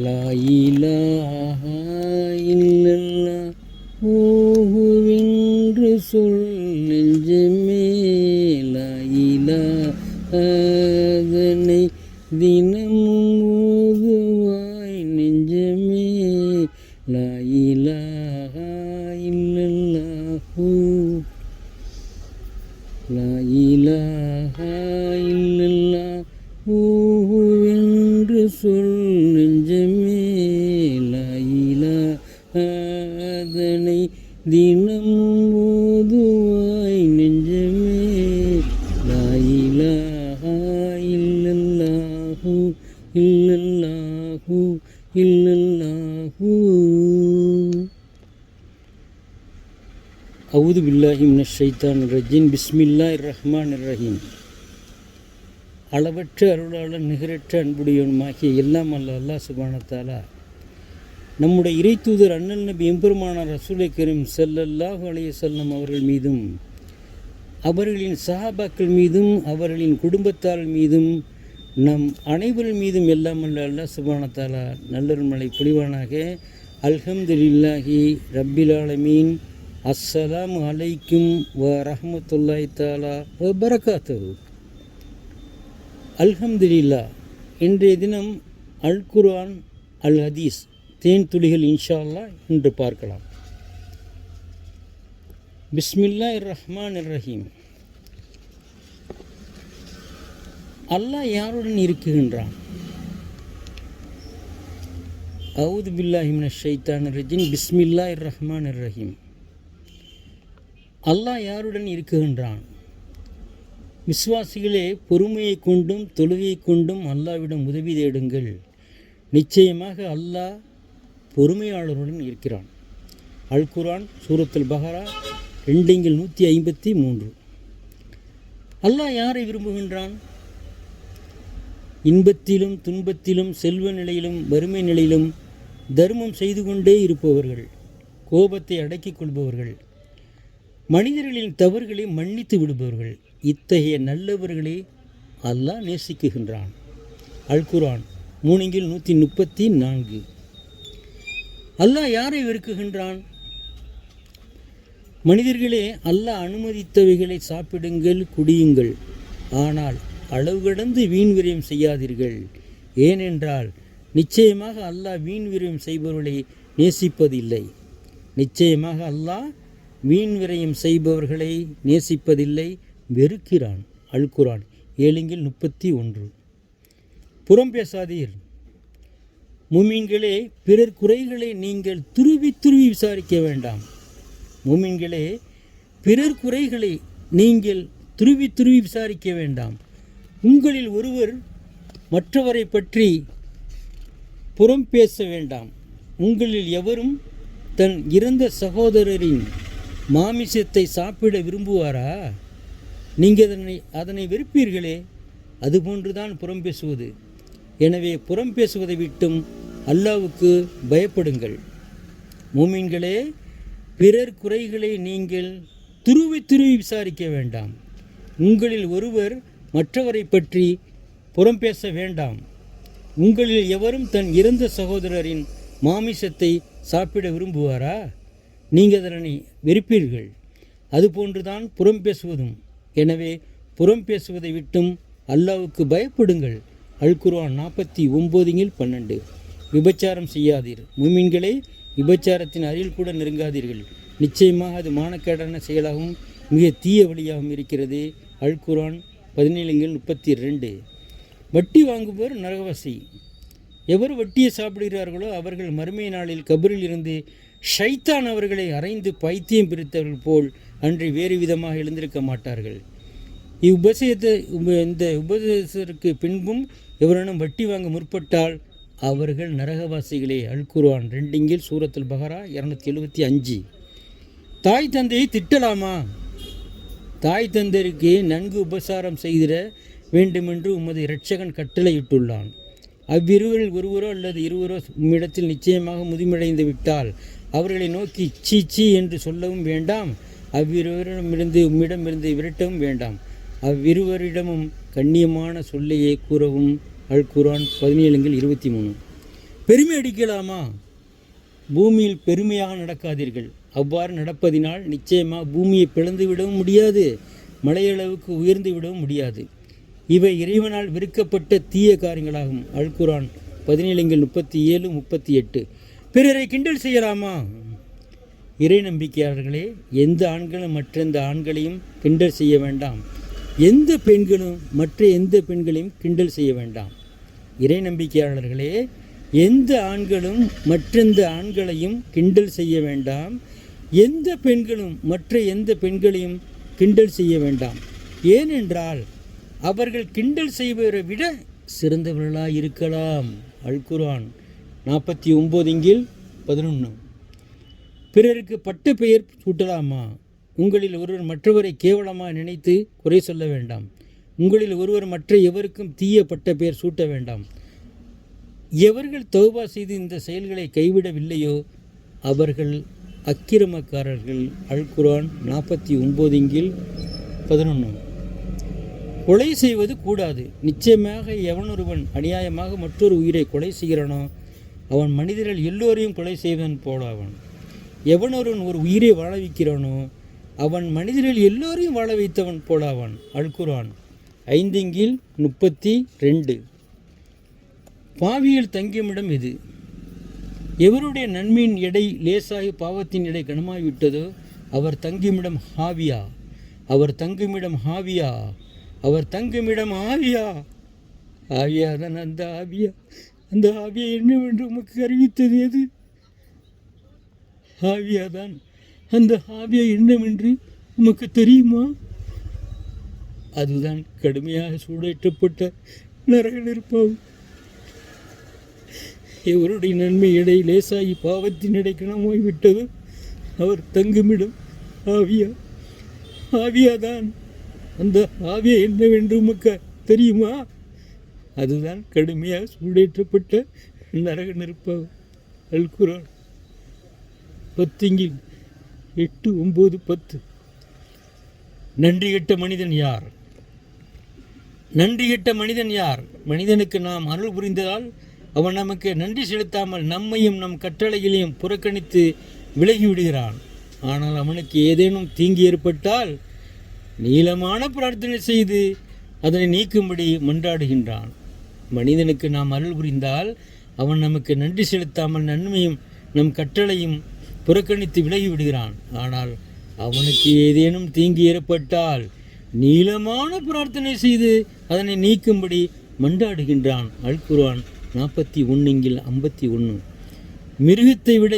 லா இலாஹா இல்லல்லாஹு என்று சொல் நெஞ்சமே, லா இலாஹனை தினமும் ஓதுவாய் நெஞ்சமே, லா இலாஹா இல்லல்லாஹு, லா இலாஹா இல்லல்லாஹு என்று சொல் நெஞ்சமே, லா இலாஹனை தினமும் ஓதுவாய் நெஞ்சமே, லா இலாஹா இல்லல்லாஹு இல்லல்லாஹு இல்லல்லாஹு. அவுது பில்லாஹி மினஷ் ஷைத்தானிர் ரஜீம். பிஸ்மில்லாஹிர் ரஹ்மானிர் ரஹீம். அளவற்ற அருளாளன் நிகரற்ற அன்புடையவனுமாகிய எல்லாம் அல்ல அல்லாஹ் சுப்ஹானஹு வ தஆலா நம்முடைய இறை தூதர் அண்ணல் நபி எம்பெருமானார் ரசூலை கரீம் ஸல்லல்லாஹு அலைஹி வஸல்லம் அவர்கள் மீதும் அவர்களின் சஹாபாக்கள் மீதும் அவர்களின் குடும்பத்தார் மீதும் நம் அனைவர் மீதும் எல்லாம் அல்ல அல்லாஹ் சுப்ஹானஹு வ தஆலா நல்லருள்மழை பொழிவானாக. அல்ஹம்துலில்லாஹி ரப்பில் ஆலமீன். அஸ்ஸலாமு அலைக்கும் வ ரஹ்மத்துல்லாஹி தஆலா வ பரகாத்துஹு. அல்ஹம்துலில்லாஹ். இன்றைய தினம் அல் குர்ஆன் அல் ஹதீஸ் தேன் துளிகள் இன்ஷா அல்லாஹ் இன்று பார்க்கலாம். பிஸ்மில்லாஹிர் ரஹ்மானிர் ரஹீம். அல்லாஹ் யாருடன் இருக்குகின்றான்? அவுது பில்லாஹி மினஷ் ஷைத்தானிர் ரஜீம். பிஸ்மில்லாஹிர் ரஹ்மானிர் ரஹீம். அல்லாஹ் யாருடன் இருக்குகின்றான்? விசுவாசிகளே, பொறுமையை கொண்டும் தொழுகையை கொண்டும் அல்லாஹ்விடம் உதவி தேடுங்கள். நிச்சயமாக அல்லாஹ் பொறுமையாளருடன் இருக்கிறான். அல் குர்ஆன் சூரத்துல் பஹரா 2:153. அல்லாஹ் யாரை விரும்புகின்றான்? இன்பத்திலும் துன்பத்திலும் செல்வ நிலையிலும் வறுமை நிலையிலும் தர்மம் செய்து கொண்டே இருப்பவர்கள், கோபத்தை அடக்கிக் கொள்பவர்கள், மனிதர்களின் தவறுகளை மன்னித்து விடுபவர்கள், இத்தகைய நல்லவர்களே அல்லாஹ் நேசிக்குகின்றான். அல் குர்ஆன் 3:134. அல்லாஹ் யாரை வெறுக்குகின்றான்? மனிதர்களே, அல்லாஹ் அனுமதித்தவைகளை சாப்பிடுங்கள், குடியுங்கள், ஆனால் அளவு கடந்து வீண் விரயம் செய்யாதீர்கள். ஏனென்றால் நிச்சயமாக அல்லாஹ் வீண் விரயம் செய்பவர்களை நேசிப்பதில்லை. நிச்சயமாக அல்லாஹ் வீண் விரயம் செய்பவர்களை நேசிப்பதில்லை, வெறுக்கிறான். அல் குர்ஆன் 7:31. புறம் பேசாதீர். முஃமின்களே, பிறர் குறைகளை நீங்கள் துருவி துருவி விசாரிக்க வேண்டாம். முஃமின்களே, பிறர் குறைகளை நீங்கள் துருவி துருவி விசாரிக்க வேண்டாம். உங்களில் ஒருவர் மற்றவரை பற்றி புறம் பேச வேண்டாம். உங்களில் எவரும் தன் இறந்த சகோதரரின் மாமிசத்தை சாப்பிட விரும்புவாரா? நீங்கள் அதனை வெறுப்பீர்களே. அதுபோன்றுதான் புறம் பேசுவது. எனவே புறம் பேசுவதை விட்டும் அல்லாஹ்வுக்கு பயப்படுங்கள். முஃமின்களே, பிறர் குறைகளை நீங்கள் துருவி துருவி விசாரிக்க வேண்டாம். உங்களில் ஒருவர் மற்றவரை பற்றி புறம் பேச வேண்டாம். உங்களில் எவரும் தன் இறந்த சகோதரரின் மாமிசத்தை சாப்பிட விரும்புவாரா? நீங்கள் அதனை வெறுப்பீர்கள். அதுபோன்றுதான் புறம் பேசுவதும். எனவே புறம் பேசுவதை விட்டும் அல்லாஹ்வுக்கு பயப்படுங்கள். அல் குர்ஆன் 49:12. விபச்சாரம் செய்யாதீர். முஃமின்களே, விபச்சாரத்தின் அருகில் கூட நெருங்காதீர்கள். நிச்சயமாக அது மானக்கேடான செயலாகவும் மிக தீய வழியாகவும் இருக்கிறது. அல் குர்ஆன் 17:32. வட்டி வாங்குபவர் நரகவாசி. எவர் வட்டியை சாப்பிடுகிறார்களோ அவர்கள் மறுமை நாளில் கபரில் இருந்து ஷைத்தான் அவர்களை அறைந்து பைத்தியம் பிரித்தவர்கள் போல் அன்றி வேறு விதமாக எழுந்திருக்க மாட்டார்கள். இந்த உபதேசத்திற்கு பின்பும் எவரேனும் வட்டி வாங்க முற்பட்டால் அவர்கள் நரகவாசிகளே. அல் குர்ஆன் 2 சூரத்துல் பஹரா 275. தாய் தந்தையை திட்டலாமா? தாய் தந்தையருக்கு நன்கு உபசாரம் செய்திட வேண்டுமென்று உமது இரட்சகன் கட்டளையிட்டுள்ளான். அவ்விருவரில் ஒருவரோ அல்லது இருவரோ உம்மிடத்தில் நிச்சயமாக முதுமடைந்து விட்டால் அவர்களை நோக்கி சீ சீ என்று சொல்லவும் வேண்டாம். அவ்விருவரிடமிருந்து உம்மிடமிருந்து விரட்டவும் வேண்டாம். அவ்விருவரிடமும் கண்ணியமான சொல்லையே கூறவும். அல் குர்ஆன் 17:23. பெருமை அடிக்கலாமா? பூமியில் பெருமையாக நடக்காதீர்கள். அவ்வாறு நடப்பதினால் நிச்சயமாக பூமியை பிளந்து விடவும் முடியாது, மலையளவுக்கு உயர்ந்து விடவும் முடியாது. இவை இறைவனால் விற்கப்பட்ட தீய காரியங்களாகும். அல்குரான் 17:37-38. பிறரை கிண்டல் செய்யலாமா? இறை நம்பிக்கையாளர்களே, எந்த ஆண்களும் மற்றெந்த ஆண்களையும் கிண்டல் செய்ய வேண்டாம். எந்த பெண்களும் மற்ற எந்த பெண்களையும் கிண்டல் செய்ய வேண்டாம். இறை நம்பிக்கையாளர்களே, எந்த ஆண்களும் மற்றெந்த ஆண்களையும் கிண்டல் செய்ய வேண்டாம். எந்த பெண்களும் மற்ற எந்த பெண்களையும் கிண்டல் செய்ய வேண்டாம். ஏனென்றால் அவர்கள் கிண்டல் செய்வதை விட சிறந்தவர்களாக இருக்கலாம். அல்குரான் 49:11. பிறருக்கு பட்ட பெயர் சூட்டலாமா? உங்களில் ஒருவர் மற்றவரை கேவலமாக நினைத்து குறை சொல்ல வேண்டாம். உங்களில் ஒருவர் மற்ற எவருக்கும் தீய பட்ட பெயர் சூட்ட வேண்டாம். எவர்கள் தௌபா செய்து இந்த செயல்களை கைவிடவில்லையோ அவர்கள் அக்கிரமக்காரர்கள். அல்குரான் 49:11. கொலை செய்வது கூடாது. நிச்சயமாக எவனொருவன் அநியாயமாக மற்றொரு உயிரை கொலை செய்கிறானோ அவன் மனிதர்கள் எல்லோரையும் கொலை செய்வன் போலாவன். எவனொருவன் ஒரு உயிரை வாழ வைக்கிறானோ அவன் மனிதர்கள் எல்லோரையும் வாழ வைத்தவன் போலாவான். அல்குரான் 5:32. பாவியில் தங்கியமிடம் எது? எவருடைய நன்மையின் எடை லேசாகி பாவத்தின் எடை கனமாகிவிட்டதோ அவர் தங்குமிடம் ஹாவியா. அவர் தங்குமிடம் ஹாவியா. அவர் தங்குமிடம் ஆவியா. ஆவியாதான் அந்த ஆவியா. அந்த ஆவியா என்னவென்று உமக்கு அறிவித்தது எது? ஆவியாதான். அந்த ஆவியா என்னவென்று உமக்கு தெரியுமா? அதுதான் கடுமையாக சூடேற்றப்பட்ட நரக நெருப்பாகும். எவருடைய நன்மை எடை லேசாகி பாவத்தின் எடை கனமாகிவிட்டதோ அவர் தங்குமிடம் ஆவியா. ஆவியாதான். அந்த ஆவியா என்னவென்று உமக்கு தெரியுமா? அதுதான் கடுமையாக சூடேற்றப்பட்ட நரக நெருப்பாகும். அல்குரான் 10:8-9-10. நன்றி கெட்ட மனிதன் யார்? நன்றி கெட்ட மனிதன் யார்? மனிதனுக்கு நாம் அருள் புரிந்ததால் அவன் நமக்கு நன்றி செலுத்தாமல் நம்மையும் நம் கட்டளைகளையும் புறக்கணித்து விலகிவிடுகிறான். ஆனால் அவனுக்கு ஏதேனும் தீங்கு ஏற்பட்டால் நீளமான பிரார்த்தனை செய்து அதனை நீக்கும்படி மன்றாடுகின்றான். மனிதனுக்கு நாம் அருள் புரிந்தால் அவன் நமக்கு நன்றி செலுத்தாமல் நன்மையும் நம் கட்டளையும் புறக்கணித்து விலகிவிடுகிறான். ஆனால் அவனுக்கு ஏதேனும் தீங்கு ஏற்பட்டால் நீளமான பிரார்த்தனை செய்து அதனை நீக்கும்படி மன்றாடுகின்றான். அல்குரான் 41:51. மிருகத்தை விட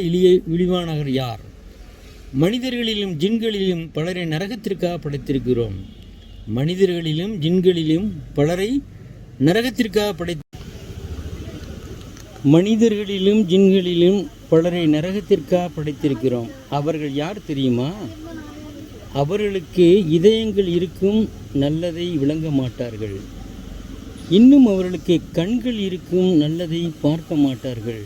இழிவானவர் யார்? மனிதர்களிலும் ஜின்களிலும் பலரை நரகத்திற்காக படைத்திருக்கிறோம். மனிதர்களிலும் ஜின்களிலும் பலரை நரகத்திற்காக படைத்திருக்கிறோம். அவர்கள் யார் தெரியுமா? அவர்களுக்கு இதயங்கள் இருக்கும், நல்லதை விளங்க மாட்டார்கள். இன்னும் அவர்களுக்கு கண்கள் இருக்கும், நல்லதை பார்க்க மாட்டார்கள்.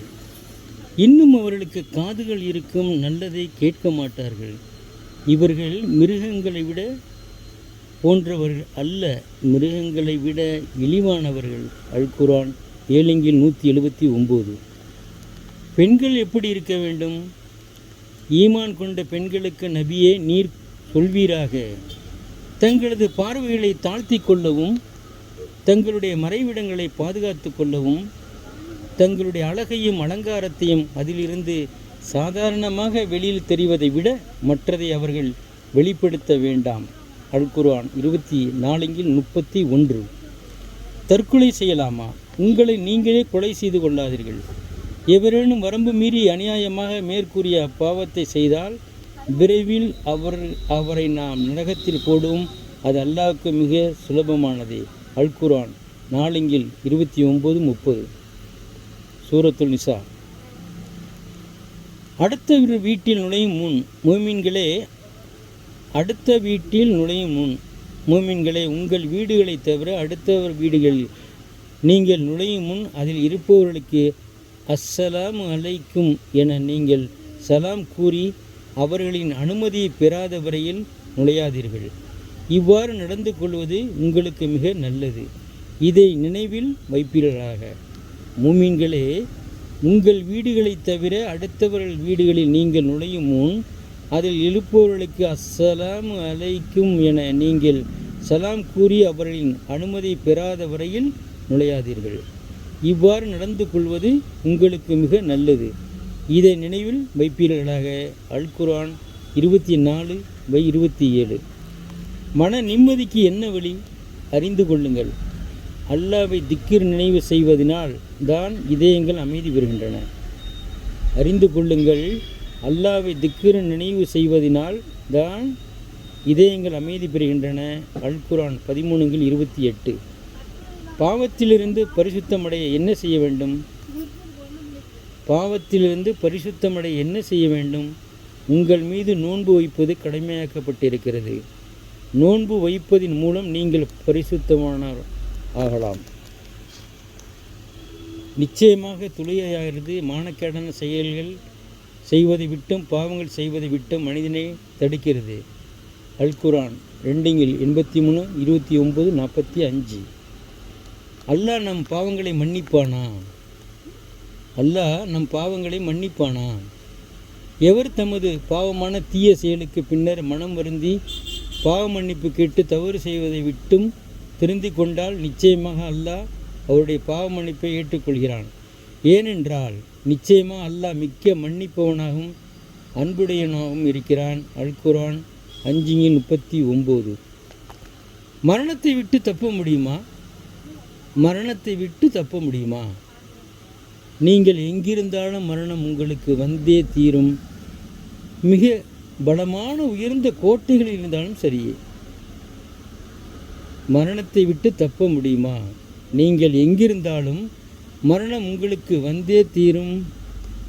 இன்னும் அவர்களுக்கு காதுகள் இருக்கும், நல்லதை கேட்க மாட்டார்கள். இவர்கள் மிருகங்களை விட போன்றவர்கள் அல்ல, மிருகங்களை விட இழிவானவர்கள். அல்குரான் 7:179. பெண்கள் எப்படி இருக்க வேண்டும்? ஈமான் கொண்ட பெண்களுக்கு நபியே நீர் சொல்வீராக, தங்களது பார்வைகளை தாழ்த்தி கொள்ளவும், தங்களுடைய மறைவிடங்களை பாதுகாத்து கொள்ளவும், தங்களுடைய அழகையும் அலங்காரத்தையும் அதிலிருந்து சாதாரணமாக வெளியில் தெரிவதை விட மற்றதை அவர்கள் வெளிப்படுத்த வேண்டாம். அல்குரான் 24:31. தற்கொலை செய்யலாமா? உங்களை நீங்களே கொலை செய்து கொள்ளாதீர்கள். எவரேனும் வரம்பு மீறி அநியாயமாக மேற்கூறிய பாவத்தை செய்தால் விரைவில் அவரை நாம் நரகத்தில் போடுவோம். அது அல்லாஹ்வுக்கு மிக சுலபமானதே. அல்குரான் 4:29-30. சூரத்துல் நிசா. அடுத்த வீட்டில் நுழையும் முன் மூமின்களே, உங்கள் வீடுகளை தவிர அடுத்தவர் வீடுகளில் நீங்கள் நுழையும் முன் அதில் இருப்பவர்களுக்கு அஸ்ஸலாமு அலைக்கும் என நீங்கள் சலாம் கூறி அவர்களின் அனுமதியை பெறாத வரையில் நுழையாதீர்கள். இவ்வாறு நடந்து கொள்வது உங்களுக்கு மிக நல்லது. இதை நினைவில் வைப்பீர்களாக. மூமின்களே, உங்கள் வீடுகளைத் தவிர அடுத்தவர்கள் வீடுகளில் நீங்கள் நுழையும் முன் அதில் எழுப்பவர்களுக்கு அஸ்ஸலாமு அலைக்கும் என நீங்கள் சலாம் கூறி அவர்களின் அனுமதி பெறாத வரையில் நுழையாதீர்கள். இவ்வாறு நடந்து கொள்வது உங்களுக்கு மிக நல்லது. இதை நினைவில் வைப்பீர்களாக. அல் குர்ஆன் 24/27. மன நிம்மதிக்கு என்ன வழி? அறிந்து கொள்ளுங்கள். அல்லாஹ்வை திக்ர் நினைவு செய்வதனால் தான் இதயங்கள் அமைதி பெறுகின்றன. அறிந்து கொள்ளுங்கள். அல்லாஹ்வை திக்ர் நினைவு செய்வதனால் தான் இதயங்கள் அமைதி பெறுகின்றன. அல் குர்ஆன் 13/28. பாவத்திலிருந்து பரிசுத்தமடைய என்ன செய்ய வேண்டும்? பாவத்திலிருந்து பரிசுத்தமடைய என்ன செய்ய வேண்டும்? உங்கள் மீது நோன்பு வைப்பது கடமையாக்கப்பட்டிருக்கிறது. நோன்பு வைப்பதின் மூலம் நீங்கள் பரிசுத்தமானவர் ஆகலாம். நிச்சயமாக தொழுகையாகிறது மானக்கேடான செயல்கள் செய்வதை விட்டும் பாவங்கள் செய்வதை விட்டும் மனிதனை தடுக்கிறது. அல் குர்ஆன் 2-83, 29, 45. அல்லாஹ் நம் பாவங்களை மன்னிப்பானா? அல்லாஹ் நம் பாவங்களை மன்னிப்பானா? எவர் தமது பாவமான தீய செயலுக்கு பின்னர் மனம் வருந்தி பாவ மன்னிப்பு கேட்டு தவறு செய்வதை விட்டும் திருந்திக் கொண்டால் நிச்சயமாக அல்லாஹ் அவருடைய பாவ மன்னிப்பை ஏற்றுக்கொள்கிறான். ஏனென்றால் நிச்சயமாக அல்லாஹ் மிக்க மன்னிப்பவனாகவும் அன்புடையவனாகவும் இருக்கிறான். அல் குர்ஆன் 5:39. மரணத்தை விட்டு தப்ப முடியுமா? மரணத்தை விட்டு தப்ப முடியுமா? நீங்கள் எங்கிருந்தாலும் மரணம் உங்களுக்கு வந்தே தீரும். மிக பலமான உயர்ந்த கோட்டைகளில் இருந்தாலும் சரியே. மரணத்தை விட்டு தப்ப முடியுமா? நீங்கள் எங்கிருந்தாலும் மரணம் உங்களுக்கு வந்தே தீரும்.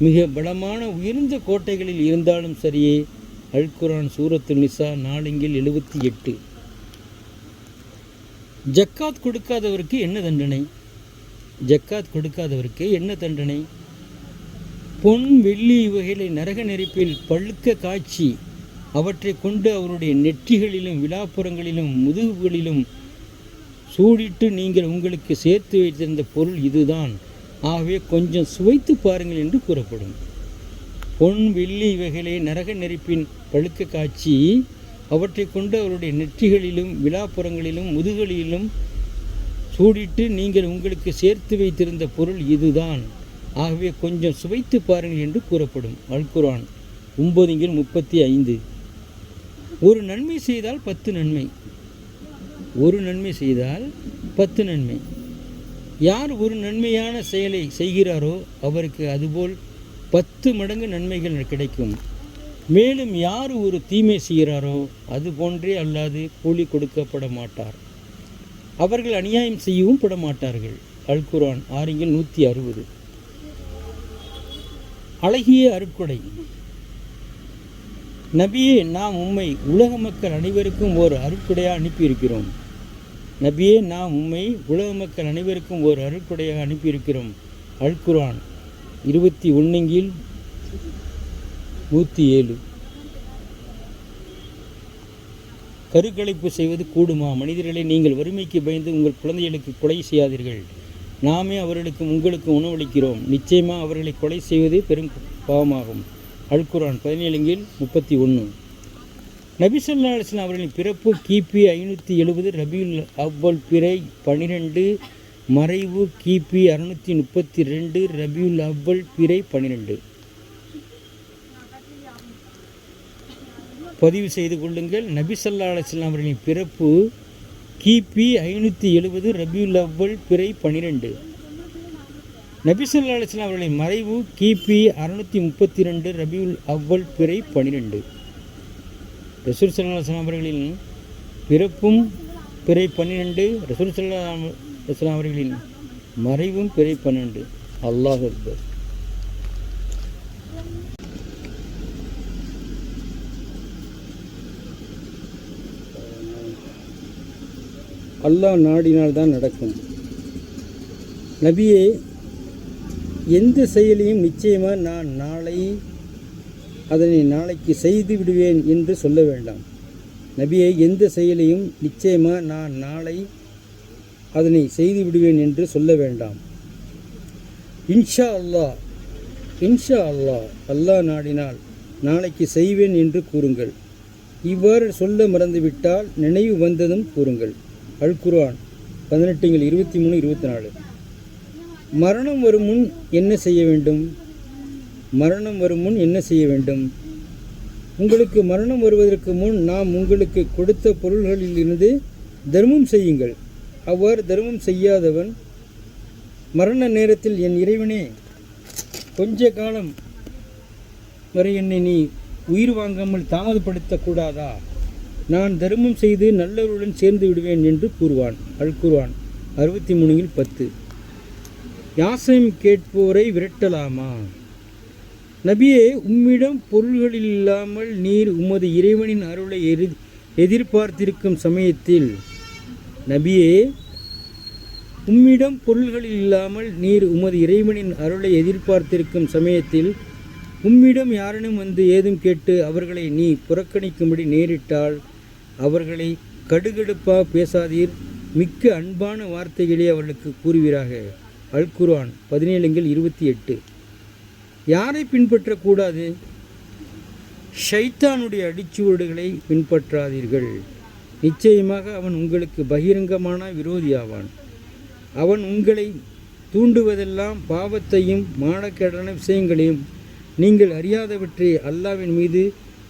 மிக பலமான உயர்ந்த கோட்டைகளில் இருந்தாலும் சரியே. அல் குர்ஆன் சூரத்துல் நிசா 4:78. ஜக்காத் கொடுக்காதவருக்கு என்ன தண்டனை? ஜக்காத் கொடுக்காதவருக்கு என்ன தண்டனை? பொன் வெள்ளி வகைகளை நரக நெருப்பில் பழுக்க காய்ச்சி அவற்றை கொண்டு அவருடைய நெற்றிகளிலும் விழாப்புறங்களிலும் முதுகுகளிலும் சூடிட்டு நீங்கள் உங்களுக்கு சேர்த்து வைத்திருந்த பொருள் இதுதான், ஆகவே கொஞ்சம் சுவைத்து பாருங்கள் என்று கூறப்படும். பொன் வெள்ளி வகைகளை நரக நெருப்பின் பழுக்க காய்ச்சி அவற்றை கொண்டு அவருடைய நெற்றிகளிலும் விழாப்புறங்களிலும் முதுகுகளிலும் சூடிட்டு நீங்கள் உங்களுக்கு சேர்த்து வைத்திருந்த பொருள் இதுதான், ஆகவே கொஞ்சம் சுவைத்து பாருங்கள் என்று கூறப்படும். அல் குர்ஆன் 9:35. ஒரு நன்மை செய்தால் 10 நன்மை. ஒரு நன்மை செய்தால் 10 நன்மை. யார் ஒரு நன்மையான செயலை செய்கிறாரோ அவருக்கு அதுபோல் 10 மடங்கு நன்மைகள் கிடைக்கும். மேலும் யார் ஒரு தீமை செய்கிறாரோ அது போன்றே அல்லாது கூலி கொடுக்கப்பட மாட்டார். அவர்கள் அநியாயம் செய்யவும் பட மாட்டார்கள். அல் குர்ஆன் 6:160. அழகிய அருட்கொடை. நபியே, நாம் உம்மை உலக மக்கள் அனைவருக்கும் ஓர் அருட்கொடையாக அனுப்பியிருக்கிறோம். நபியே, நாம் உம்மை உலக மக்கள் அனைவருக்கும் ஓர் அருட்கொடையாக அனுப்பியிருக்கிறோம். அல் குர்ஆன் 21:107. கருக்கலைப்பு செய்வது கூடுமா? மனிதர்களை நீங்கள் வறுமைக்கு பயந்து உங்கள் குழந்தைகளுக்கு கொலை செய்யாதீர்கள். நாமே அவர்களுக்கும் உங்களுக்கும் உணவளிக்கிறோம். நிச்சயமாக அவர்களை கொலை செய்வது பெரும் பாவமாகும். அல் குர்ஆன் 17:31. நபி ஸல்லல்லாஹு அலைஹி வஸல்லம் அவர்களின் பிறப்பு கிபி 570 ரபியுல் அவ்வல் பிறை 12, மறைவு கிபி 632 ரபியுல் அவ்வல் பிறை 12. பதிவு செய்து கொள்ளுங்கள். நபி ஸல்லல்லாஹு அலைஹி வஸல்லம் அவர்களின் பிறப்பு கிபி 570 ரபியுல் அவ்வல் பிறை 12. நபி ஸல்லல்லாஹு அலைஹி வஸல்லம் அவர்களின் மறைவு கிபி 632 ரபியுல் அவ்வல் பிறை 12. ரசூல் ஸல்லல்லாஹு அலைஹி வஸல்லம் அவர்களின் பிறப்பும் பிறை 12, ரசூல் ஸல்லல்லாஹு அலைஹி வஸல்லம் அவர்களின் மறைவும் பிறை 12. அல்லாஹ் அக்பர். அல்லாஹ் நாடினால்தான் நடக்கும். நபியே, எந்த செயலையும் நிச்சயமாக நான் அதனை நாளைக்கு செய்து விடுவேன் என்று சொல்ல வேண்டாம். நபியே, எந்த செயலையும் நிச்சயமாக நான் நாளை அதனை செய்து விடுவேன் என்று சொல்ல வேண்டாம். இன்ஷா அல்லாஹ் இன்ஷா அல்லாஹ், அல்லாஹ் நாடினால் நாளைக்கு செய்வேன் என்று கூறுங்கள். இவ்வாறு சொல்ல மறந்துவிட்டால் நினைவு வந்ததும் கூறுங்கள். அல் குர்ஆன் 18:23-24. மரணம் வரும் முன் என்ன செய்ய வேண்டும்? மரணம் வரும் முன் என்ன செய்ய வேண்டும்? உங்களுக்கு மரணம் வருவதற்கு முன் நாம் உங்களுக்கு கொடுத்த பொருள்களிலிருந்து தர்மம் செய்யுங்கள். அவ்வாறு தர்மம் செய்யாதவன் மரண நேரத்தில், என் இறைவனே, கொஞ்ச காலம் வரை என்னை நீ உயிர் வாங்காமல் தாமதப்படுத்தக்கூடாதா? நான் தர்மம் செய்து நல்லவருடன் சேர்ந்து விடுவேன் என்று கூறுவான். அல் குர்ஆன் 63:10. யாசம் கேட்போரை விரட்டலாமா? நபியே, உம்மிடம் பொருள்களில் இல்லாமல் நீர் உமது இறைவனின் அருளை எதிர்பார்த்திருக்கும் சமயத்தில் நபியே, உம்மிடம் பொருள்களில் இல்லாமல் நீர் உமது இறைவனின் அருளை எதிர்பார்த்திருக்கும் சமயத்தில் உம்மிடம் யாரேனும் வந்து ஏதும் கேட்டு அவர்களை நீ புறக்கணிக்கும்படி நேரிட்டால் அவர்களை கடுகடுப்பாக பேசாதீர், மிக்க அன்பான வார்த்தைகளே அவர்களுக்கு கூறுவீராக. அல் குர்ஆன் 17:28. யாரை பின்பற்றக்கூடாது? ஷைத்தானுடைய அடிச்சுவடுகளை பின்பற்றாதீர்கள். நிச்சயமாக அவன் உங்களுக்கு பகிரங்கமான விரோதியாவான். அவன் உங்களை தூண்டுவதெல்லாம் பாவத்தையும் மானக்கேடான விஷயங்களையும் நீங்கள் அறியாதவற்றை அல்லாஹ்வின் மீது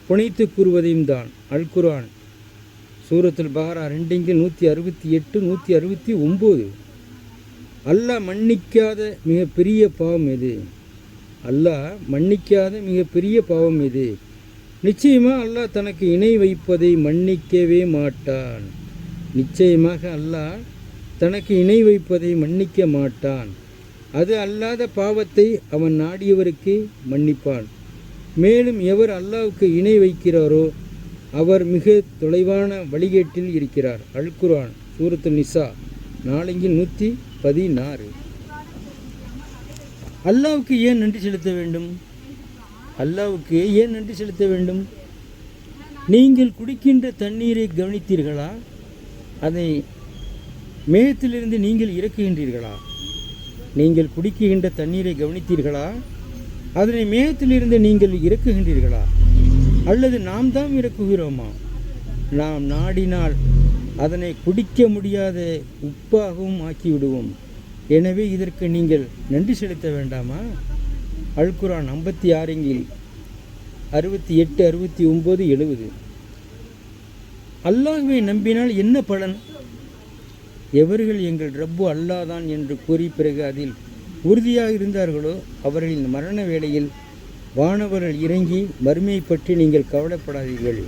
புனைத்து கூறுவதையும் தான். அல் குர்ஆன் சூரத்துல் பஹரா 2:168-169. அல்லாஹ் மன்னிக்காத மிகப்பெரிய பாவம் எது? அல்லாஹ் மன்னிக்காத மிகப்பெரிய பாவம் எது? நிச்சயமாக அல்லாஹ் தனக்கு இணை வைப்பதை மன்னிக்கவே மாட்டான். நிச்சயமாக அல்லாஹ் தனக்கு இணை வைப்பதை மன்னிக்க மாட்டான். அது அல்லாத பாவத்தை அவன் நாடியவருக்கு மன்னிப்பான். மேலும் எவர் அல்லாஹ்வுக்கு இணை வைக்கிறாரோ அவர் மிக தொலைவான வழிகேட்டில் இருக்கிறார். அல் குர்ஆன் சூரத்துல் நிசா 4:116. அல்லாஹ்வுக்கு ஏன் நன்றி செலுத்த வேண்டும்? அல்லாஹ்வுக்கு ஏன் நன்றி செலுத்த வேண்டும்? நீங்கள் குடிக்கின்ற தண்ணீரை கவனித்தீர்களா? அதை மேகத்திலிருந்து நீங்கள் இறக்குகின்றீர்களா? நீங்கள் குடிக்கின்ற தண்ணீரை கவனித்தீர்களா? அதனை மேகத்திலிருந்து நீங்கள் இறக்குகின்றீர்களா? அல்லது நாம் தான் இறக்குகிறோமா? நாம் நாடினால் அதனை குடிக்க முடியாத உப்பாகவும் ஆக்கிவிடுவோம். எனவே இதற்கு நீங்கள் நன்றி செலுத்த வேண்டாமா? அல் குர்ஆன் 56:68-69-70. அல்லாஹ்வை நம்பினால் என்ன பலன்? எவர்கள் எங்கள் ரப்பு அல்லாஹ் தான் என்று கூறி பிறகு அதில் உறுதியாக இருந்தார்களோ அவர்களின் மரண வேளையில் வானவர்கள் இறங்கி மறுமையை பற்றி நீங்கள் கவலைப்படாதீர்கள்.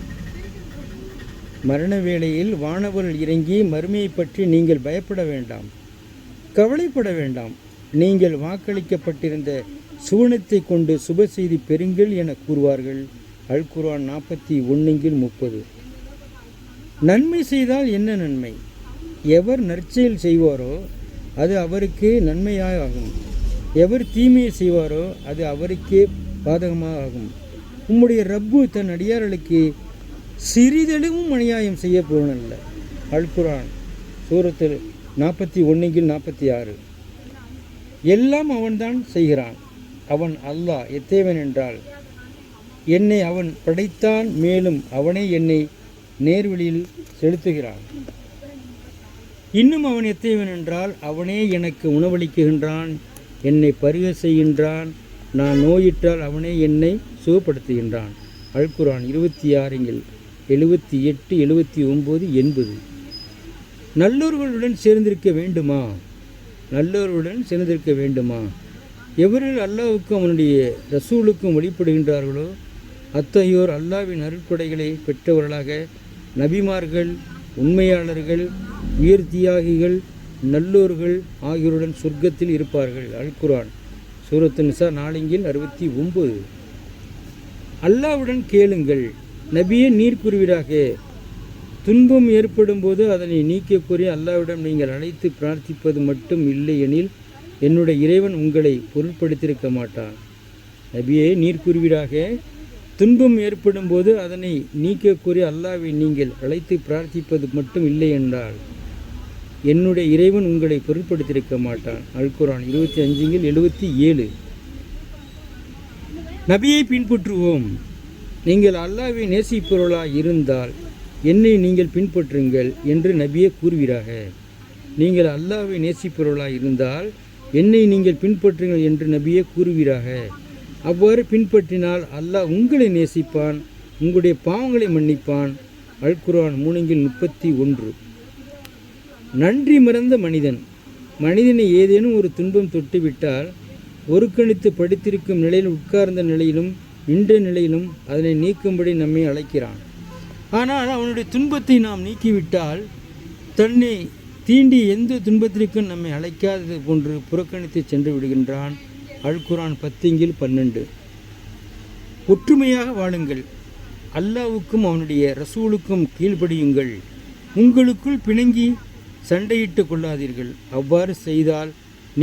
மரண வேளையில் வானவர்கள் இறங்கி மறுமையை பற்றி நீங்கள் பயப்பட வேண்டாம், கவலைப்பட வேண்டாம். நீங்கள் வாக்களிக்கப்பட்டிருந்த சுவனத்தை கொண்டு சுப செய்தி பெறுங்கள் என கூறுவார்கள். அல் குர்ஆன் 41:30. நன்மை செய்தால் என்ன நன்மை? எவர் நற்செயல் செய்வாரோ அது அவருக்கு நன்மையாக ஆகும். எவர் தீமையை செய்வாரோ அது அவருக்கே பாதகமாக ஆகும். உம்முடைய ரப்பு தன் அடியார்களுக்கு சிறிதளவும் அநியாயம் செய்ய போனல்ல. அல் குர்ஆன் சூரத்தில் 41:46. எல்லாம் அவன்தான் செய்கிறான். அவன் அல்லாஹ் எத்தேவன் என்றால் என்னை அவன் படைத்தான், மேலும் அவனே என்னை நேர்வழியில் செலுத்துகிறான். இன்னும் அவன் எத்தேவன் என்றால் அவனே எனக்கு உணவளிக்குகின்றான், என்னை பருக செய்கின்றான், நான் நோயிட்டால் அவனே என்னை சுகப்படுத்துகின்றான். அல் குர்ஆன் 26:78-79-80. நல்லோர்களுடன் சேர்ந்திருக்க வேண்டுமா? நல்லோர்களுடன் சேர்ந்திருக்க வேண்டுமா? எவர்கள் அல்லாஹ்வுக்கும் அவனுடைய ரசூலுக்கும் வழிபடுகின்றார்களோ அத்தகையோர் அல்லாஹ்வின் அருட்கொடைகளை பெற்றவர்களாக நபிமார்கள், உண்மையாளர்கள், உயர் தியாகிகள், நல்லோர்கள் ஆகியோருடன் சொர்க்கத்தில் இருப்பார்கள். அல் குர்ஆன் சூரத்துன் நிசா 4:69. அல்லாஹ்வுடன் கேளுங்கள். நபியே, நீர் கூறுவீராக, துன்பம் ஏற்படும் போது அதனை நீக்க கூறி அல்லாஹ்விடம் நீங்கள் அழைத்து பிரார்த்திப்பது மட்டும் இல்லை எனில் என்னுடைய இறைவன் உங்களை பொருட்படுத்தியிருக்க மாட்டான். நபியே, நீர் கூறுவீராக, துன்பம் ஏற்படும் போது அதனை நீக்க கூறி அல்லாஹ்வை நீங்கள் அழைத்து பிரார்த்திப்பது மட்டும் இல்லை என்றால் என்னுடைய இறைவன் உங்களை பொருட்படுத்தியிருக்க மாட்டான். அல் குர்ஆன் 25:77. நபியை பின்பற்றுவோம். நீங்கள் அல்லாஹ்வை நேசிப்பவர்களாக இருந்தால் என்னை நீங்கள் பின்பற்றுங்கள் என்று நபியே கூறுவீராக. நீங்கள் அல்லாஹ்வை நேசிப்பவர்களாக இருந்தால் என்னை நீங்கள் பின்பற்றுங்கள் என்று நபியே கூறுவீராக. அவ்வாறு பின்பற்றினால் அல்லாஹ் உங்களை நேசிப்பான், உங்களுடைய பாவங்களை மன்னிப்பான். அல் குர்ஆன் 3:31. நன்றி மறந்த மனிதன். மனிதனை ஏதேனும் ஒரு துன்பம் தொட்டுவிட்டால் ஒருக்கணித்து படித்திருக்கும் நிலையில் உட்கார்ந்த நிலையிலும் நின்ற நிலையிலும் அதனை நீக்கும்படி நம்மை அழைக்கிறான். ஆனால் அவனுடைய துன்பத்தை நாம் நீக்கிவிட்டால் தன்னை தீண்டி எந்த துன்பத்திற்கும் நம்மை அழைக்காதது போன்று புறக்கணித்து சென்று விடுகின்றான். அல் குர்ஆன் 10:12. ஒற்றுமையாக வாழுங்கள். அல்லாஹ்வுக்கும் அவனுடைய ரசூலுக்கும் கீழ்ப்படியுங்கள். உங்களுக்குள் பிணங்கி சண்டையிட்டு கொள்ளாதீர்கள். அவ்வாறு செய்தால்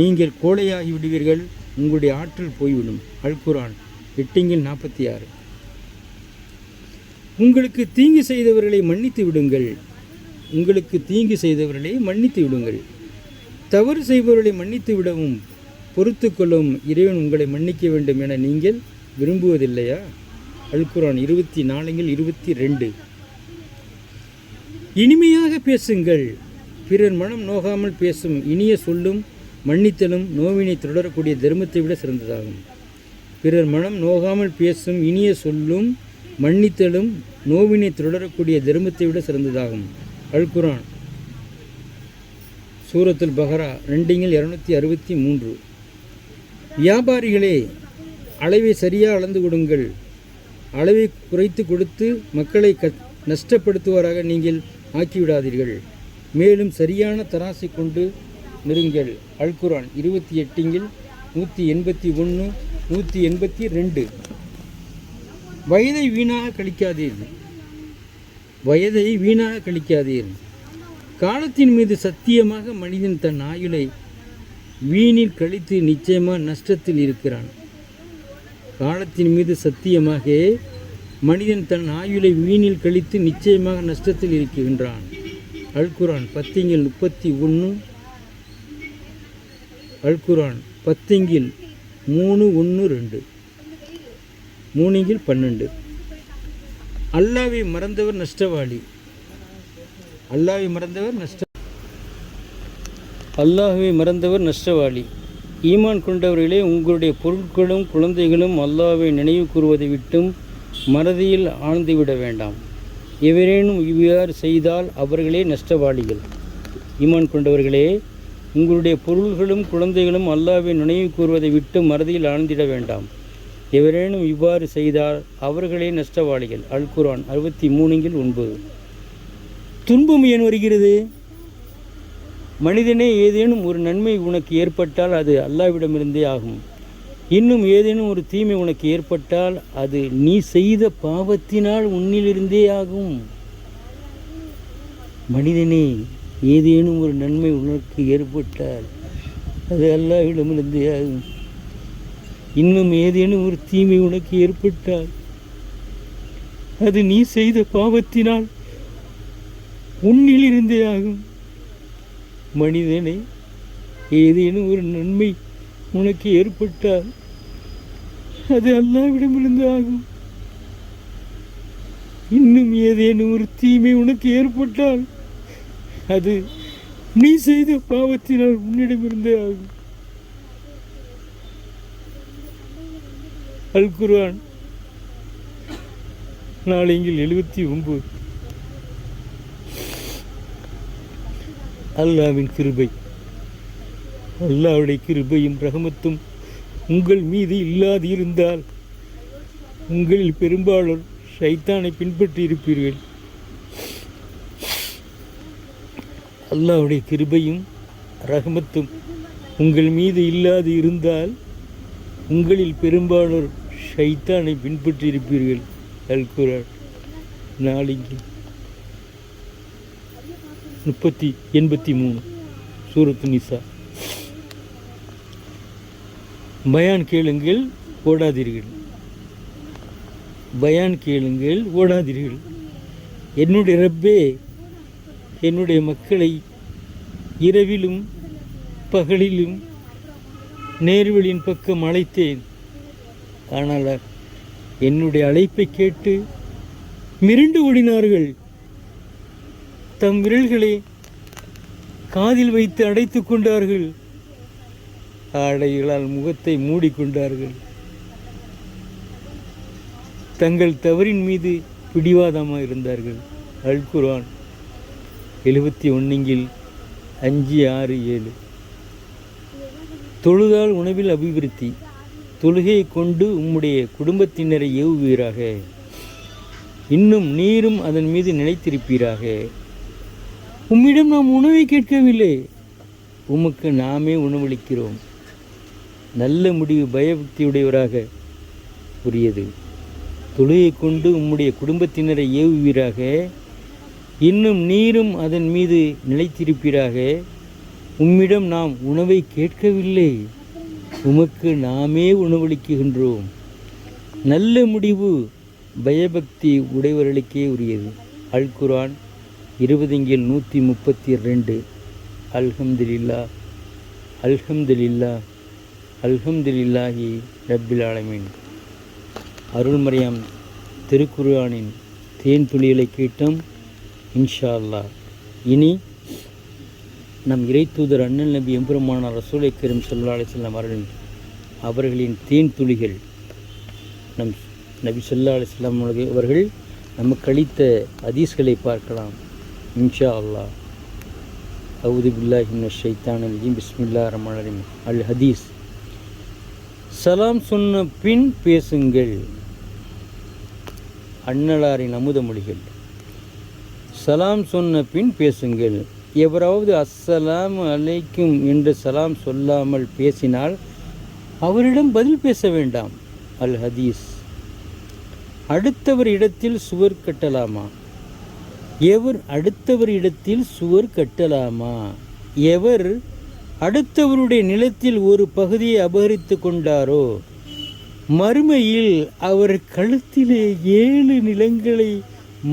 நீங்கள் கோழையாகி விடுவீர்கள், உங்களுடைய ஆற்றல் போய்விடும். அல் குர்ஆன் 8:46. உங்களுக்கு தீங்கு செய்தவர்களை மன்னித்து விடுங்கள். உங்களுக்கு தீங்கு செய்தவர்களை மன்னித்து விடுங்கள். தவறு செய்பவர்களை மன்னித்து விடவும் பொறுத்து கொள்ளவும் இறைவன் உங்களை மன்னிக்க வேண்டும் என நீங்கள் விரும்புவதில்லையா? அல் குர்ஆன் 24:22. இனிமையாக பேசுங்கள். பிறர் மனம் நோகாமல் பேசும் இனிய சொல்லும் மன்னித்தலும் நோவினை தொடரக்கூடிய தர்மத்தை விட சிறந்ததாகும். பிறர் மனம் நோகாமல் பேசும் இனிய சொல்லும் மன்னித்தலும் நோவினை தொடரக்கூடிய தர்மத்தை விட சிறந்ததாகும். அல் குர்ஆன் சூரத்துல் பஹரா 2:263. வியாபாரிகளே, அளவை சரியாக அளந்து கொடுங்கள். அளவை குறைத்து கொடுத்து மக்களை நஷ்டப்படுத்துவராக நீங்கள் ஆக்கிவிடாதீர்கள். மேலும் சரியான தராசை கொண்டு நெருங்கள். அல் குர்ஆன் 28:181, 182. வயதை வீணாக கழிக்காதீர்கள். வயதை வீணாக கழிக்காதீர்கள். காலத்தின் மீது சத்தியமாக மனிதன் தன் ஆயுளை வீணில் கழித்து நிச்சயமாக நஷ்டத்தில் இருக்கிறான். காலத்தின் மீது சத்தியமாக மனிதன் தன் ஆயுளை வீணில் கழித்து நிச்சயமாக நஷ்டத்தில் இருக்கின்றான். அல் குர்ஆன் 10:31. அல் குர்ஆன் 10:312, 3:12. அல்லாஹ்வை மறந்தவர் நஷ்டவாளி. அல்லாஹ்வை மறந்தவர் நஷ்டவாளி. ஈமான் கொண்டவர்களே, உங்களுடைய பொருட்களும் குழந்தைகளும் அல்லாஹ்வை நினைவு கூறுவதை விட்டும் மறதியில் ஆழ்ந்துவிட வேண்டாம். எவரேனும் இவ்வாறு செய்தால் அவர்களே நஷ்டவாளிகள். ஈமான் கொண்டவர்களே, உங்களுடைய பொருள்களும் குழந்தைகளும் அல்லாஹ்வை நினைவு கூறுவதை விட்டு மறதியில் ஆழ்ந்திட வேண்டாம். எவரேனும் இவ்வாறு செய்தால் அவர்களே நஷ்டவாளிகள். அல் குர்ஆன் 63:9. துன்பம் ஏன் வருகிறது? மனிதனே, ஏதேனும் ஒரு நன்மை உனக்கு ஏற்பட்டால் அது அல்லாஹ்விடமிருந்தே ஆகும். இன்னும் ஏதேனும் ஒரு தீமை உனக்கு ஏற்பட்டால் அது நீ செய்த பாவத்தினால் உன்னிலிருந்தே ஆகும். மனிதனே, ஏதேனும் ஒரு நன்மை உனக்கு ஏற்பட்டால் அது அல்லாஹ்விடமிருந்தே ஆகும். இன்னும் ஏதேனும் ஒரு தீமை உனக்கு ஏற்பட்டால் அது நீ செய்த பாவத்தினால் உன்னிலிருந்தே ஆகும். மனிதனை, ஏதேனும் ஒரு நன்மை உனக்கு ஏற்பட்டால் அது அல்லாஹ்விடமிருந்து ஆகும். இன்னும் ஏதேனும் ஒரு தீமை உனக்கு ஏற்பட்டால் அது நீ செய்த பாவத்தினால் உன்னிடமிருந்தே ஆகும். அல் குர்ஆன் 4:79. அல்லாஹ்வின் கிருபை. அல்லாஹ்வுடைய கிருபையும் ரஹமத்தும் உங்கள் மீது இல்லாது இருந்தால் உங்களில் பெரும்பாலோர் ஷைத்தானை பின்பற்றி இருப்பீர்கள். அல்லாஹ்வுடைய கிருபையும் ரஹமத்தும் உங்கள் மீது இல்லாது இருந்தால் உங்களில் பெரும்பாலோர் ஷைத்தானை பின்பற்றி இருப்பீர்கள். அல் குர்ஆன் 4:83. சூரத்து நிசா. பயான் கேளுங்கள், ஓடாதீர்கள். பயான் கேளுங்கள், ஓடாதீர்கள். என்னுடைய ரப்பே, என்னுடைய மக்களை இரவிலும் பகலிலும் நேர்வழியின் பக்கம் அழைத்தேன். ஆனால் என்னுடைய அழைப்பை கேட்டு மிரண்டு ஓடினார்கள். தம் விரல்களை காதில் வைத்து அடைத்து கொண்டார்கள். ஆடைகளால் முகத்தை மூடிக்கொண்டார்கள். தங்கள் தவறின் மீது பிடிவாதமாக இருந்தார்கள். அல் குர்ஆன் 71 5, 6, 7. தொழுதால் உணவில் அபிவிருத்தி. தொழுகையை கொண்டு உம்முடைய குடும்பத்தினரை ஏவுவீராக. இன்னும் நீரும் அதன் மீது நிலைத்திருப்பீராக. உம்மிடம் நாம் உணவை கேட்கவில்லை, உமக்கு நாமே உணவளிக்கிறோம். நல்ல முடிவு பயபக்தியுடையவராக உரியது. தொழுகை கொண்டு உம்முடைய குடும்பத்தினரை ஏவுவீராக. இன்னும் நீரும் அதன் மீது நிலைத்திருப்பீராக. உம்மிடம் நாம் உணவை கேட்கவில்லை, உமக்கு நாமே உணவளிக்கின்றோம். நல்ல முடிவு பயபக்தி உடையவர்களுக்கே உரியது. அல் குர்ஆன் 20:132. அல்ஹம்துலில்லாஹ் அல்ஹம்துலில்லாஹ் அல்ஹம்துலில்லாஹி ரப்பில் ஆலமீன். அருள்மறையாம் திருக்குர்ஆனின் தேன் துளிகளை கேட்டோம். இன்ஷா அல்லாஹ் இனி நம் இறை தூதர் அண்ணல் நபி எம்பெருமானார் ரசூலை கரீம் ஸல்லல்லாஹு அலைஹி வஸல்லம் அவர்களின் தேன் துளிகள் நம் நபி ஸல்லல்லாஹு அலைஹி வஸல்லம் அவர்கள் நமக்கு அளித்த ஹதீஸ்களை பார்க்கலாம். இன்ஷா அல்லாஹ். அவுது பில்லாஹி மினஷ் ஷைத்தானிர் ரஜீம். பிஸ்மில்லாஹிர் ரஹ்மானிர் ரஹீம். அல் ஹதீஸ். சலாம் சொன்ன பின் பேசுங்கள். அன்னலாரின் அமுத மொழிகள். சலாம் சொன்ன பின் பேசுங்கள். எவராவது அஸ்ஸலாம் அலைக்கும் என்று சலாம் சொல்லாமல் பேசினால் அவரிடம் பதில் பேச வேண்டாம். அல் ஹதீஸ். அடுத்தவர் இடத்தில் சுவர் கட்டலாமா? எவர் அடுத்தவர் இடத்தில் சுவர் கட்டலாமா? எவர் அடுத்தவருடைய நிலத்தில் ஒரு பகுதியை அபகரித்து கொண்டாரோ மறுமையில் அவர் கழுத்திலே 7 நிலங்களை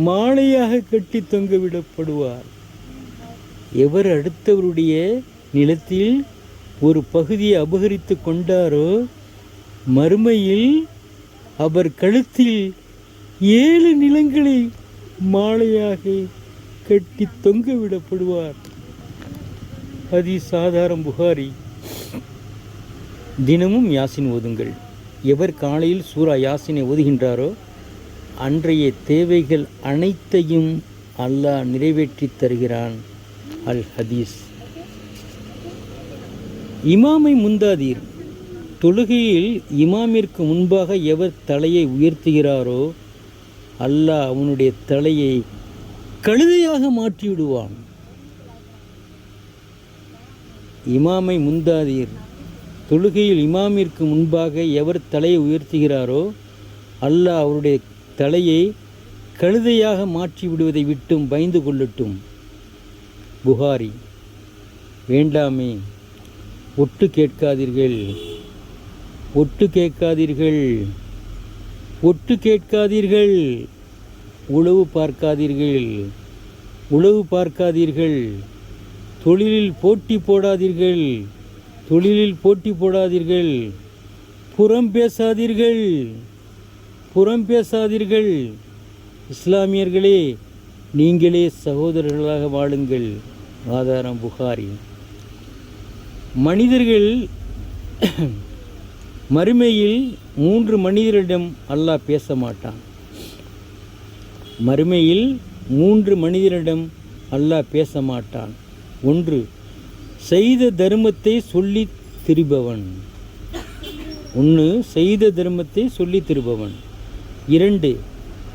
மாலையாக கட்டி தொங்கவிடப்படுவார். எவர் அடுத்தவருடைய நிலத்தில் ஒரு பகுதியை அபகரித்து கொண்டாரோ மறுமையில் அவர் கழுத்தில் 7 நிலங்களை மாலையாக கட்டி தொங்கவிடப்படுவார். ஹதீஸ் ஆதாரம் புகாரி. தினமும் யாசின் ஓதுங்கள். எவர் காலையில் சூரா யாசினை ஓதுகின்றாரோ அன்றைய தேவைகள் அனைத்தையும் அல்லாஹ் நிறைவேற்றி தருகிறான். அல் ஹதீஸ். இமாமை முந்தாதீர். தொழுகையில் இமாமிற்கு முன்பாக எவர் தலையை உயர்த்துகிறாரோ அல்லாஹ் அவனுடைய தலையை கழுதையாக மாற்றிவிடுவான். இமாமை முந்தாதீர். தொழுகையில் இமாமிற்கு முன்பாக எவர் தலையை உயர்த்துகிறாரோ அல்லாஹ் அவருடைய தலையை கழுதையாக மாற்றி விடுவதை விட்டும் பயந்து கொள்ளட்டும். புகாரி. வேண்டாமே, ஒட்டு கேட்காதீர்கள், ஒட்டு கேட்காதீர்கள், ஒட்டு கேட்காதீர்கள், உளவு பார்க்காதீர்கள், உளவு பார்க்காதீர்கள், தொழிலில் போட்டி போடாதீர்கள், தொழிலில் போட்டி போடாதீர்கள், புறம் பேசாதீர்கள், புறம் பேசாதீர்கள். இஸ்லாமியர்களே, நீங்களே சகோதரர்களாக வாழுங்கள். ஆதாரம் புகாரி. மனிதர்கள் மறுமையில் 3 மனிதரிடம் அல்லாஹ் பேச மாட்டான். மறுமையில் 3 மனிதரிடம் அல்லாஹ் பேச மாட்டான். 1. செய்த தர்மத்தை சொல்லி திரிபவன். 1. செய்த தர்மத்தை சொல்லி திரிபவன். 2.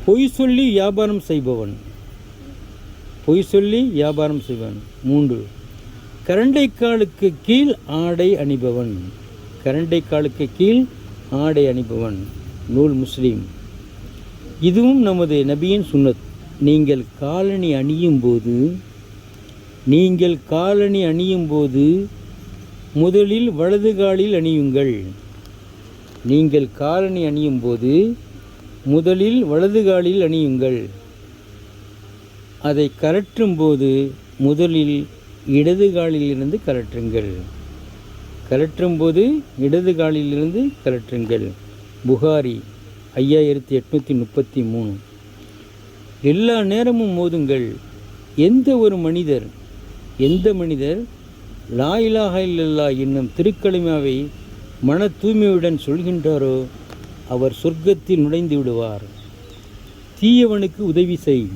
பொய் சொல்லி வியாபாரம் செய்பவன். பொய் சொல்லி வியாபாரம் செய்பவன். 3. கரண்டைக்காலுக்கு கீழ் ஆடை அணிபவன். கரண்டைக்காலுக்கு கீழ் ஆடை அணிபவன். நூல் முஸ்லீம். இதுவும் நமது நபியின் சுன்னத். நீங்கள் காலணி அணியும் போது முதலில் வலது காலில் அணியுங்கள். நீங்கள் காலணி அணியும் போது முதலில் வலது காலில் அணியுங்கள். அதை கழற்றும் போது முதலில் இடது காலிலிருந்து கழற்றுங்கள். கழற்றும் போது இடது காலிலிருந்து கழற்றுங்கள். புகாரி. 5833. எல்லா நேரமும் மோதுங்கள். எந்த மனிதர் லா இலாஹா இல்லல்லாஹ் என்னும் திருக்கலிமாவை மன தூய்மையுடன் சொல்கின்றாரோ அவர் சொர்க்கத்தில் நுழைந்து விடுவார். தீயவனுக்கு உதவி செய்.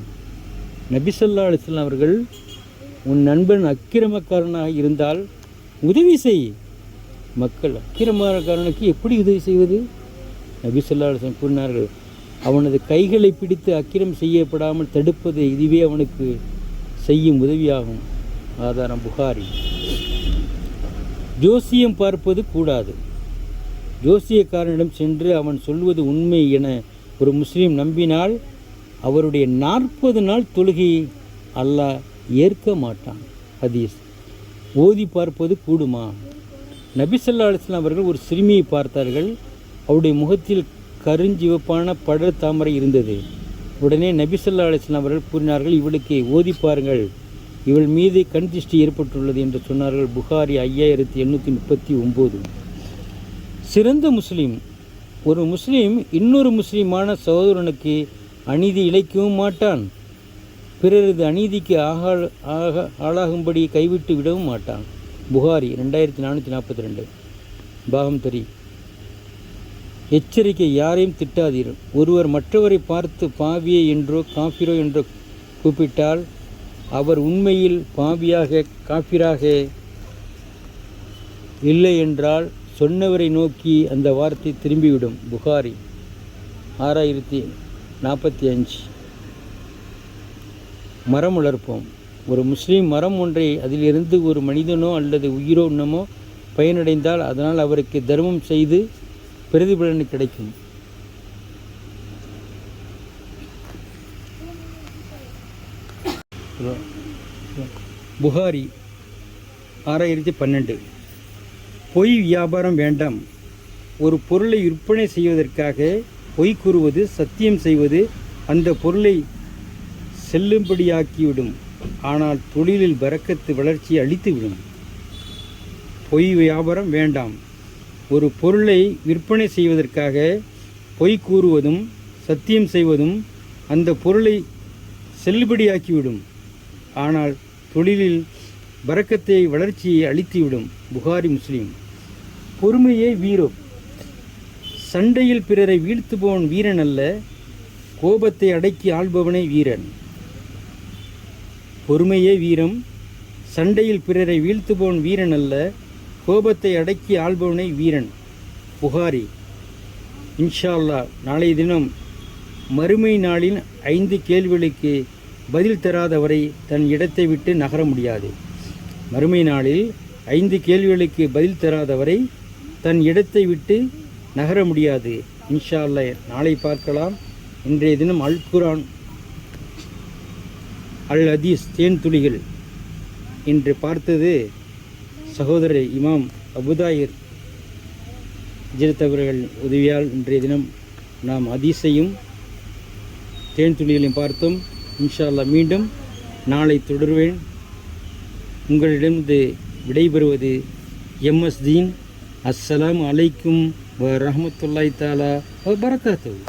நபி ஸல்லல்லாஹு அலைஹி வஸல்லம் அவர்கள், உன் நண்பன் அக்கிரமக்காரனாக இருந்தால் உதவி செய். மக்கள், அக்கிரமக்காரனுக்கு எப்படி உதவி செய்வது? நபி ஸல்லல்லாஹு அலைஹி வஸல்லம் கூறினார்கள், அவனது கைகளை பிடித்து அக்கிரம் செய்யப்படாமல் தடுப்பது இதுவே அவனுக்கு செய்யும் உதவியாகும். ஆதாரம் புகாரி. ஜோசியம் பார்ப்பது கூடாது. ஜோசியக்காரனிடம் சென்று அவன் சொல்வது உண்மை என ஒரு முஸ்லீம் நம்பினால் அவருடைய 40 நாள் தொழுகையை அல்லாஹ் ஏற்க மாட்டான். ஹதீஸ். ஓதி பார்ப்பது கூடுமா? நபி ஸல்லல்லாஹு அலைஹி வஸல்லம் அவர்கள் ஒரு சிறுமியை பார்த்தார்கள். அவருடைய முகத்தில் கருஞ்சிவப்பான படர் தாமரை இருந்தது. உடனே நபி ஸல்லல்லாஹு அலைஹி வஸல்லம் அவர்கள் கூறினார்கள், இவளுக்கு ஓதி பாருங்கள், இவள் மீது கண் திருஷ்டி ஏற்பட்டுள்ளது என்று சொன்னார்கள். புகாரி 5839. சிறந்த முஸ்லீம். ஒரு முஸ்லீம் இன்னொரு முஸ்லீமான சகோதரனுக்கு அநீதி இழைக்கவும் மாட்டான், பிறரது அநீதிக்கு ஆளாகும்படி கைவிட்டு விடவும் மாட்டான். புகாரி 2442. பாகம் 3. எச்சரிக்கை. யாரையும் திட்டாதீர்கள். ஒருவர் மற்றவரை பார்த்து பாவியே என்றோ காஃபிரோ என்றோ கூப்பிட்டால் அவர் உண்மையில் பாவியாக காஃபிராக இல்லை என்றால் சொன்னவரை நோக்கி அந்த வார்த்தை திரும்பிவிடும். புகாரி 6045. மரம் வளர்ப்போம். ஒரு முஸ்லீம் மரம் ஒன்றை அதிலிருந்து ஒரு மனிதனோ அல்லது உயிரோ இன்னமோ பயனடைந்தால் அதனால் அவருக்கு தர்மம் செய்து பிரதிபலன் கிடைக்கும். புகாரி 6012. பொய் வியாபாரம் வேண்டாம். ஒரு பொருளை விற்பனை செய்வதற்காக பொய் கூறுவது, சத்தியம் செய்வது அந்த பொருளை செல்லும்படியாக்கிவிடும். ஆனால் தொழிலில் பரக்கத்து வளர்ச்சியை அளித்துவிடும். பொய் வியாபாரம் வேண்டாம். ஒரு பொருளை விற்பனை செய்வதற்காக பொய் கூறுவதும் சத்தியம் செய்வதும் அந்த பொருளை செல்லுபடியாக்கிவிடும். ஆனால் தொழிலில் பரக்கத்தை வளர்ச்சியை அளித்துவிடும். புகாரி, முஸ்லீம். பொறுமையே வீரம். சண்டையில் பிறரை வீழ்த்துபவன் வீரன் அல்ல, கோபத்தை அடக்கி ஆள்பவனே வீரன். பொறுமையே வீரம். சண்டையில் பிறரை வீழ்த்துபவன் வீரன் அல்ல, கோபத்தை அடக்கி ஆள்பவனே வீரன். புகாரி. இன்ஷா அல்லாஹ் நாளைய தினம் மறுமை நாளின் 5 கேள்விகளுக்கு பதில் தராதவரை தன் இடத்தை விட்டு நகர முடியாது. மறுமை நாளில் 5 கேள்விகளுக்கு பதில் தராதவரை தன் இடத்தை விட்டு நகர முடியாது. இன்ஷா அல்லாஹ் நாளை பார்க்கலாம். இன்றைய தினம் அல் குர்ஆன் அல் ஹதீஸ் தேன் துளிகள். இன்று பார்த்தது சகோதரர் இமாம் அபுதாயிர் ஹஜ்ரத் அவர்கள் உதவியால் இன்றைய தினம் நாம் ஹதீஸையும் தேன் துளிகளையும் பார்த்தோம். இன்ஷா அல்லாஹ் மீண்டும் நாளை தொடர்வேன். உங்களிடமிருந்து விடைபெறுவது எம்எஸ் தீன். அஸ்ஸலாமு அலைக்கும் வ ரஹ்மத்துல்லாஹி தஆலா வ பரகாத்துஹு.